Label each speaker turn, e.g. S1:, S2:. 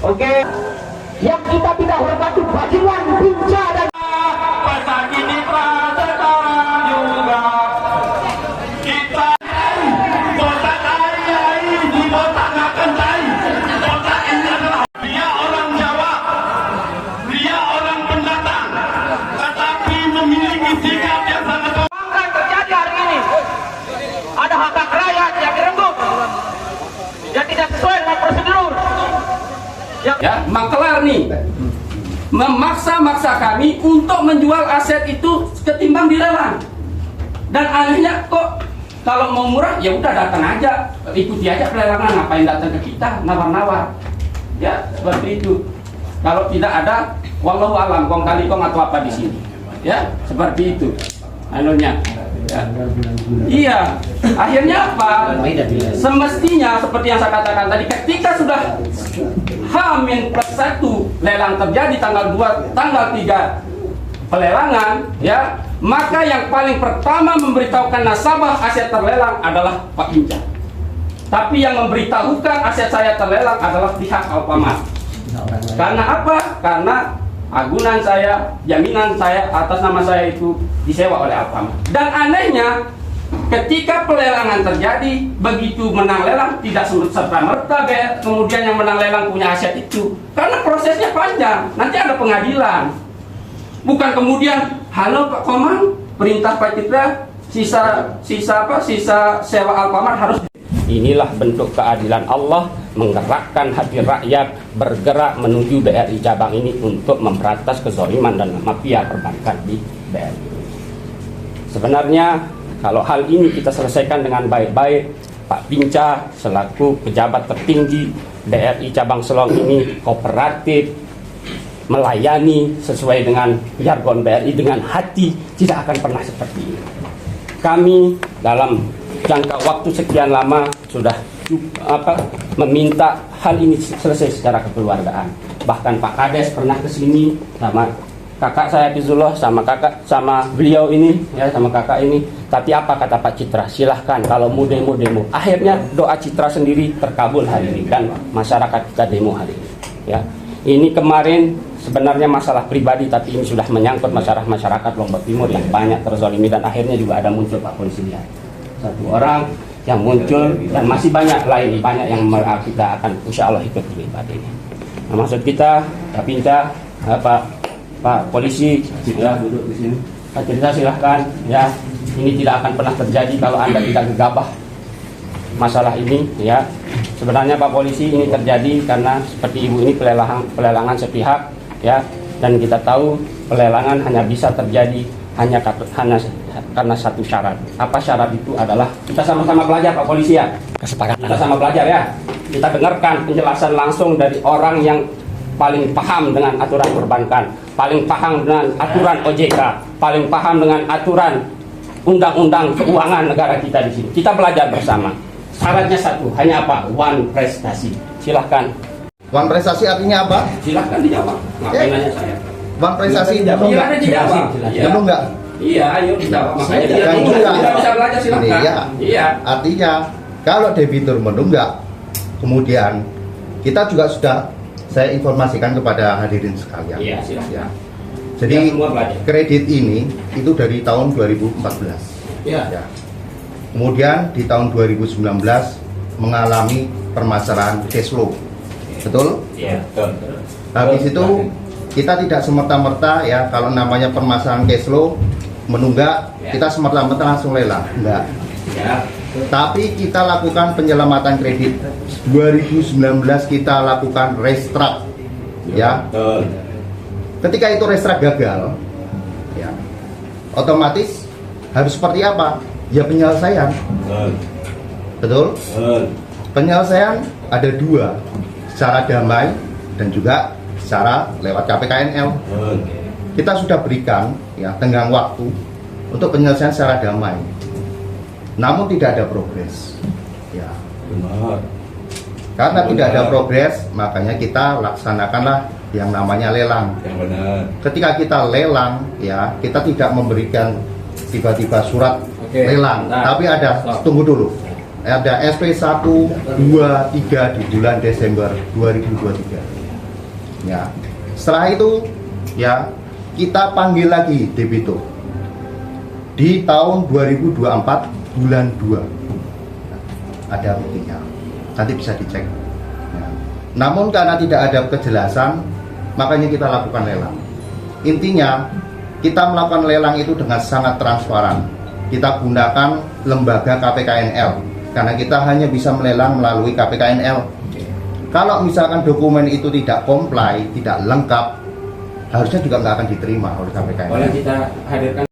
S1: Oke, yang kita tidak hormati Bajingan, Binca dan
S2: Pasakini Prasetya juga kita botak ayai di botak akan tai. Botak ini adalah dia orang Jawa, dia orang pendatang, tetapi memiliki sikap yang sangat
S1: yang terjadi hari ini. Ada hak rakyat yang direnggut, yang tidak sesuai dengan prosedur.
S3: Ya, maklar nih memaksa-maksa kami untuk menjual aset itu ketimbang dilelang. Dan anehnya kok kalau mau murah ya udah datang aja, ikuti aja pelelangan, ngapain datang ke kita nawar-nawar. Ya, seperti itu. Kalau tidak ada wallahu alam kong kali kong atau apa di sini. Ya, seperti itu. Anunya. Ya. Iya, akhirnya apa? Semestinya seperti yang saya katakan tadi, ketika sudah H-1 lelang terjadi tanggal 2, tanggal 3 pelelangan, ya, maka yang paling pertama memberitahukan nasabah aset terlelang adalah Pak Binca. Tapi yang memberitahukan aset saya terlelang adalah pihak Alfamart. Karena apa? Karena agunan saya, jaminan saya atas nama saya itu disewa oleh Alfamart. Dan anehnya, ketika pelelangan terjadi, begitu menang lelang tidak serta-merta kemudian yang menang lelang punya aset itu. Karena prosesnya panjang, nanti ada pengadilan. Bukan kemudian, halo Pak Komang, perintah Pak Citra, sisa sewa Alfamart harus. Inilah bentuk keadilan Allah menggerakkan hati rakyat bergerak menuju BRI cabang ini untuk memberantas kezaliman dan mafia perbankan di BRI. Sebenarnya kalau hal ini kita selesaikan dengan baik-baik, Pak Binca selaku pejabat tertinggi BRI cabang Selong ini kooperatif, melayani sesuai dengan jargon BRI dengan hati, tidak akan pernah seperti ini. Kami dalam jangka waktu sekian lama sudah meminta hal ini selesai secara kekeluargaan. Bahkan Pak Kades pernah ke sini sama kakak saya Fizullah, sama beliau ini, ya, sama kakak ini. Tapi apa kata Pak Citra? Silahkan kalau mau demo. Akhirnya doa Citra sendiri terkabul hari ini dan masyarakat kita demo hari ini. Ya, ini kemarin sebenarnya masalah pribadi, tapi ini sudah menyangkut masyarakat Lombok Timur yang banyak terzalimi dan akhirnya juga ada muncul Pak Polisi lihat. Satu orang yang muncul dan masih banyak yang kita akan insya Allah ikut terlibat ini. Nah, maksud kita Pak Binca, Pak Polisi, ya, duduk di sini. Pak Citra silahkan, ya, ini tidak akan pernah terjadi kalau Anda tidak gegabah masalah ini, ya. Sebenarnya Pak Polisi ini terjadi karena seperti Ibu ini pelelangan sepihak, ya, dan kita tahu pelelangan hanya bisa terjadi hanya karena satu syarat. Apa syarat itu? Adalah kita sama-sama belajar Pak Polisi, ya. Kesepakatan. Kita sama belajar, ya. Kita dengarkan penjelasan langsung dari orang yang paling paham dengan aturan perbankan, paling paham dengan aturan OJK, paling paham dengan aturan undang-undang keuangan negara kita di sini. Kita belajar bersama. Syaratnya satu, hanya apa? One prestasi. Silahkan.
S4: One prestasi artinya apa?
S3: Silahkan dijawab. Ngapain nanya saya?
S4: One prestasi
S3: Silahkan dijawab.
S4: Jenuh nggak?
S3: Iya, ayo dijawab. Makanya
S4: kita
S3: bisa belajar, silahkan.
S4: Iya. Artinya kalau debitur menunggak, kemudian kita juga sudah saya informasikan kepada hadirin sekalian.
S3: Iya, silahkan.
S4: Ya. Jadi
S3: Ya,
S4: kredit ini itu dari tahun 2014.
S3: Iya.
S4: Ya. Kemudian di tahun 2019 mengalami permasalahan cash flow. Betul?
S3: Iya, betul.
S4: Habis itu kita tidak semerta-merta, ya, kalau namanya permasalahan cash flow menunggak, kita semerta-merta langsung lelang. Enggak.
S3: Ya.
S4: Tapi kita lakukan penyelamatan kredit. 2019 kita lakukan restruct, ya.
S3: Betul.
S4: Ketika itu restruct gagal, ya, otomatis harus seperti apa? Ya penyelesaian. Betul? Penyelesaian ada dua, secara damai dan juga secara lewat KPKNL. Kita sudah berikan, ya, tenggang waktu untuk penyelesaian secara damai. Namun tidak ada progres. Ya.
S3: Benar.
S4: Karena tidak ada progres, makanya kita laksanakanlah yang namanya lelang.
S3: Yang benar.
S4: Ketika kita lelang, ya, kita tidak memberikan tiba-tiba surat lelang, tapi ada, tunggu dulu, ada SP 1, 2, 3 di bulan Desember 2023. Ya. Setelah itu ya kita panggil lagi debitur di tahun 2024 bulan 2. Ada buktinya, nanti bisa dicek. Ya. Namun karena tidak ada kejelasan, makanya kita lakukan lelang. Intinya kita melakukan lelang itu dengan sangat transparan. Kita gunakan lembaga KPKNL karena kita hanya bisa melelang melalui KPKNL. Kalau misalkan dokumen itu tidak comply, tidak lengkap, harusnya juga nggak akan diterima oleh KPKNL.
S3: Boleh kita hadirkan